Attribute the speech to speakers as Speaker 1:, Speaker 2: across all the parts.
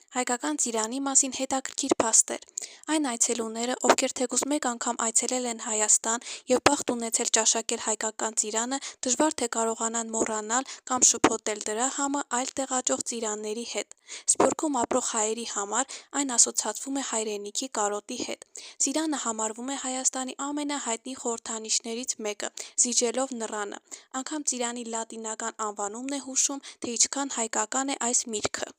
Speaker 1: Հայկական ծիրանի մասին հետաքրքիր փաստեր։ Այն այցելուները, ովքեր թեկուզ մեկ անգամ այցելել են Հայաստան և բախտ ունեցել ճաշակել հայկական ծիրանը, դժվար թե կարողանան մոռանալ կամ շփոթել դրա համը այլ տեղ աճող ծիրանների հետ։ Սփյուռքում ապրող հայերի համար այն ասոցացվում է հայրենիքի կարոտի հետ։ Ծիրանը համարվում է Հայաստանի ամենահայտնի խորհրդանիշներից մեկը՝ զիջելով նռանը։ Անգամ ծիրանի լատինական անվանումն է հուշում, թե ինչքան հայկական է այս միրգը։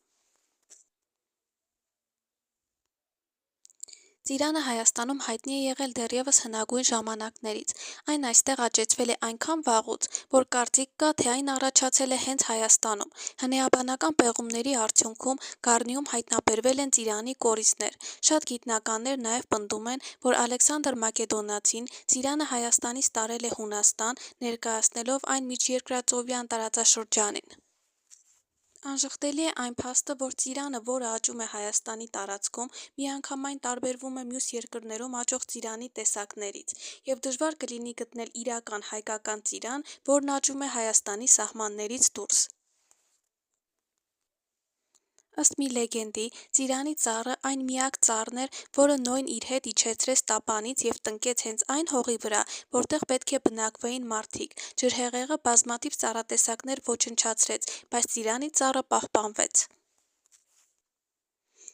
Speaker 1: Ծիրանը Հայաստանում հայտնի է եղել դեռևս հնագույն ժամանակներից։ Այն այստեղ աճեցվել է այնքան վաղուց, որ կարծիք կա, թե այն առաջացել է հենց Հայաստանում։ Հնեաբանական պեղումների արդյունքում Գառնիում հայտնաբերվել են ծիրանի կորիզներ։ Շատ գիտնականներ նաև պնդում են, որ Ալեքսանդր Մակեդոնացին ծիրանը Հայաստանից տարել է Հունաստան, ներկայացնելով այն միջերկրածովյան տարածաշրջանին։ Անժխտելի է այն փաստը, որ ծիրանը, որը աճում է Հայաստանի տարածքում, միանգամայն տարբերվում է մյուս երկրներում աճող ծիրանի տեսակներից, և դժվար կլինի գտնել իրական հայկական ծիրան, որն աճում է Հայաստանի սահմաններից դուրս։ Ըստ մի լեգենդի, ծիրանի ծառը այն միակ ծառն էր, որը Նոյն իր հետ իջեցրեց տապանից և տնկեց հենց այն հողի վրա, որտեղ պետք է բնակվեին մարդիկ։ Ջրհեղեղը բազմաթիվ ծառատեսակներ ոչնչացրեց, բայց ծիրանի ծառը պահպանվեց։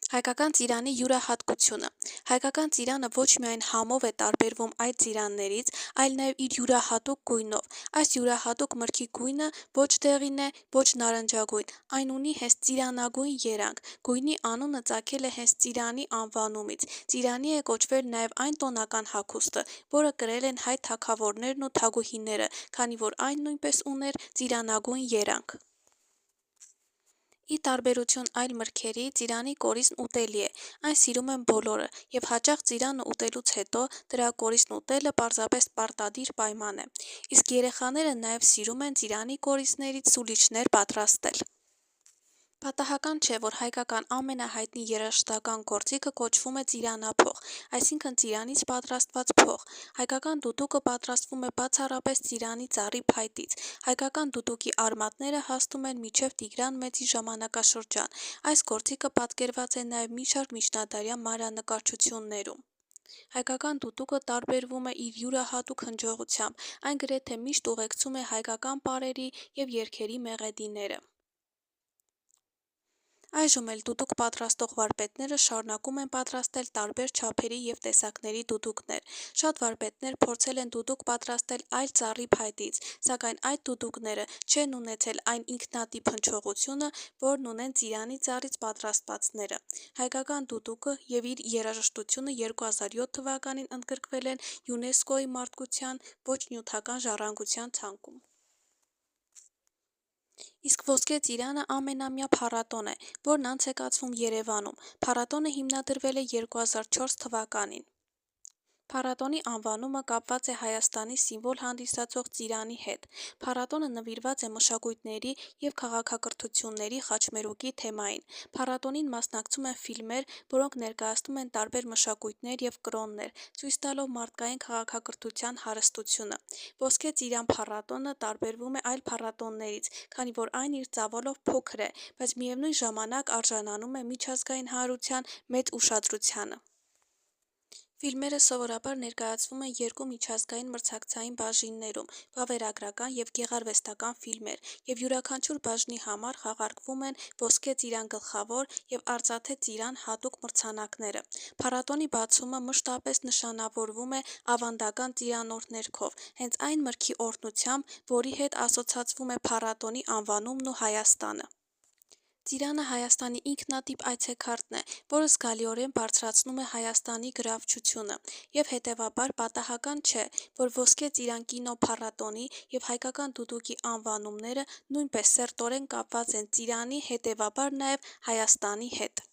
Speaker 1: Հայկական ծիրանի յուրահատկությունը։ Հայկական ծիրանը ոչ միայն համով է տարբերվում այլ ծիրաններից, այլ նաև իր յուրահատուկ գույնով։ Այս յուրահատուկ մրգի գույնը ոչ դեղին է, ոչ նարնջագույն, այն ունի հենց ծիրանագույն երանգ։ Գույնի անունը ծագել է հենց ծիրանի անվանումից։ Ծիրանի է կոչվել նաև այն տոնական հագուստը, որը կրել են հայ թագավորներն ու թագուհիները, քանի որ այն նույնպես ուներ ծիրանագույն երանգ։ Ի տարբերություն այլ մրգերի, ծիրանի կորիզն ուտելի է, այն սիրում են բոլորը, և հաճախ ծիրանը ուտելուց հետո դրա կորիզն ուտելը պարզապես պարտադիր պայման է։ Իսկ երեխաները նաև սիրում են ծիրանի կորիզներից սուլիչներ պատրաստել։ Պատահական չէ, որ հայկական ամենահայտնի երաժշտական գործիքը կոչվում է ծիրանափող, այսինքն ծիրանից պատրաստված փող։ Հայկական դուդուկը պատրաստվում է բացառապես ծիրանի ծառի փայտից։ Հայկական դուդուկի արմատները հասնում են մինչև Տիգրան Մեծի ժամանակաշրջան։ Այս գործիքը պատկերված է նաև մի շարք միջնադարյան մանրանկարչություններում։ Հայկական դուդուկը տարբերվում է իր յուրահատուկ հնչողությամբ, այն գրեթե միշտ ուղեկցում է հայկական պարերի և երգերի մեղեդիները։ Այժմ էլ դուդուկ պատրաստող վարպետները շարունակում են պատրաստել տարբեր չափերի և տեսակների դուդուկներ։ Շատ վարպետներ փորձել են դուդուկ պատրաստել այլ ծառի փայտից, սակայն այդ դուդուկները չեն ունեցել այն ինքնատիպ հնչողությունը, որն ունեն ծիրանի ծառից պատրաստվածները։ Հայկական դուդուկը և իր երաժշտությունը 2007 թվականին ընդգրկվել են ՅՈՒՆԵՍԿՕ-ի մարդկության ոչ նյութական ժառանգության ցանկում։ Իսկ Ոսկե ծիրանը ամենամյա փառատոն է, որն անց է կացվում Երևանում։ Փառատոնը հիմնադրվել է 2004 թվականին։ Փառատոնի անվանումը կապված է Հայաստանի սիմվոլ հանդիսացող ծիրանի հետ։ Փառատոնը նվիրված է մշակույթների և քաղաքակրթությունների խաչմերուկի թեմային։ Փառատոնին մասնակցում են ֆիլմեր, որոնք ներկայացնում են տարբեր մշակույթներ և կրոններ, ցույց տալով մարդկային քաղաքակրթության հարստությունը։ Ոսկե ծիրան փառատոնը տարբերվում է այլ փառատոներից, քանի որ այն իր ծավալով փոքր է, բայց միևնույն ժամանակ արժանանում է միջազգային հանրության մեծ ուշադրությանը։ Ֆիլմերը սովորաբար ներկայացվում են երկու միջազգային մրցակցային բաժիններում՝ վավերագրական և գեղարվեստական ֆիլմեր, և յուրաքանչյուր բաժնի համար խաղարկվում են Ոսկե ծիրան գլխավոր և Արծաթե ծիրան հատուկ մրցանակները։ Փառատոնի բացումը մշտապես նշանավորվում է ավանդական ծիրանօրհներգով, հենց այն մրգի օրհնությամբ, որի հետ ասոցացվում է փառատոնի անվանումն ու Հայաստանը։ Ծիրանը Հայաստանի ինքնատիպ այցեքարտն է, որը զգալիորեն բարձրացնում է Հայաստանի գրավչությունը, և հետևաբար պատահական չէ, որ Ոսկե ծիրան կինոփառատոնի և հայկական դուդուկի անվանումները նույնպես սերտորեն կապված են ծիրանի, հետևաբար նաև Հայաստանի հետ։